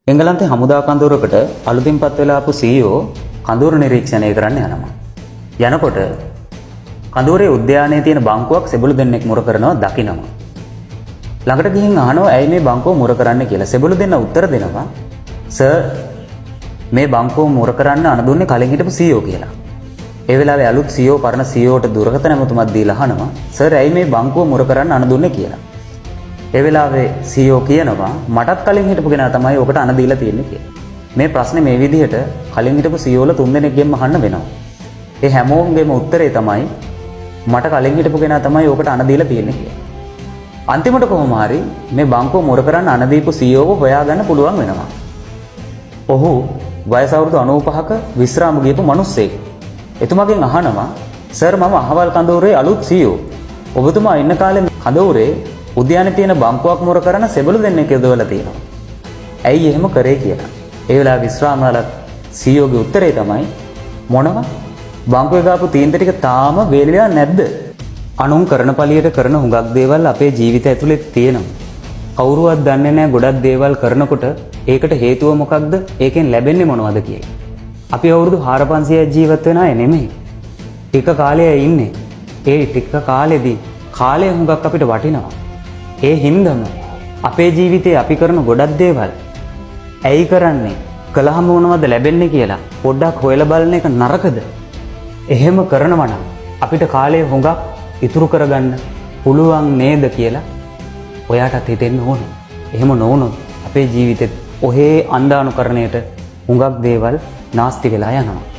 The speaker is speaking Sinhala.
එංගලන්තේ හමුදා කඳවුරකට අලුතින් පත් වෙලා ආපු CEO කඳවුර නිරීක්ෂණය කරන්න යනවා. යනකොට කඳවුරේ උද්‍යානයේ තියෙන බංකුවක් සෙබළු දෙන්නෙක් මුර කරනවා දකිනවා. ළඟට ගිහින් අහනවා ඇයි මේ බංකුව මුර කරන්න කියලා. සෙබළු දෙන්න උත්තර දෙනවා සර් මේ බංකුව මුර කරන්න අනදුන්නේ කලින් හිටපු CEO කියලා. ඒ වෙලාවේ අලුත් CEO පරණ CEOට දුරකථන ඇමතුමක් දීලා අහනවා සර් ඇයි මේ බංකුව මුර කරන්න අනදුන්නේ කියලා. ඒ වෙලාවේ CEO කියනවා මටත් කලින් හිටපු කෙනා තමයි ඔකට අණ දීලා තියෙන්නේ කියලා. මේ ප්‍රශ්නේ මේ විදිහට කලින් හිටපු CEOල තුන්දෙනෙක්ගෙන්ම අහන්න වෙනවා. ඒ හැමෝගෙම උත්තරේ තමයි මට කලින් හිටපු කෙනා තමයි ඔකට අණ දීලා තියෙන්නේ කියලා. අන්තිමට කොහොම හරි මේ බංකුව මුර කරන්න අණ දීපු CEOව හොයාගන්න පුළුවන් වෙනවා. ඔහු වයස අවුරුදු 95ක විශ්‍රාම ගියපු මිනිස්සෙක්. එතුමාගෙන් අහනවා සර් මම අහවල් කඳවුරේ අලුත් CEO. ඔබතුමා ඉන්න කාලේ කඳවුරේ උද්‍යානයේ තියෙන බංකුවක් මුර කරන සෙබළු දෙන්නෙක් යොදවලා තියෙනවා. ඇයි එහෙම කරේ කියලා. ඒ වෙලාව විශ්‍රාමවල CEO ගේ උත්තරේ තමයි මොනවා? බංකුවේ ගාපු තීන්දුව ටික තාම වේලිලා නැද්ද? අනුන් කරන පළියට කරන හුඟක් දේවල් අපේ ජීවිතය ඇතුලේ තියෙනවා. කවුරුවත් දන්නේ නැහැ ගොඩක් දේවල් කරනකොට ඒකට හේතුව මොකක්ද? ඒකෙන් ලැබෙන්නේ මොනවද කියලා. අපි අවුරුදු 4500ක් ජීවත් වෙන අය නෙමෙයි. ටික කාලයක් ඉන්නේ. ඒ ටික කාලෙදී කාලය හුඟක් අපිට වටිනවා. ඒ හින්දම අපේ ජීවිතේ අපි කරන ගොඩක් දේවල් ඇයි කරන්නේ? කළාම මොනවද ලැබෙන්නේ කියලා පොඩ්ඩක් හොයලා බලන එක නරකද? එහෙම කරනවා නම් අපිට කාලය හුඟක් ඉතුරු කරගන්න පුළුවන් නේද කියලා ඔයාටත් හිතෙන්න ඕනේ. එහෙම නොවුනොත් අපේ ජීවිතෙත් ඔහේ අන්ධානුකරණයට හුඟක් දේවල් නාස්ති වෙලා යනවා.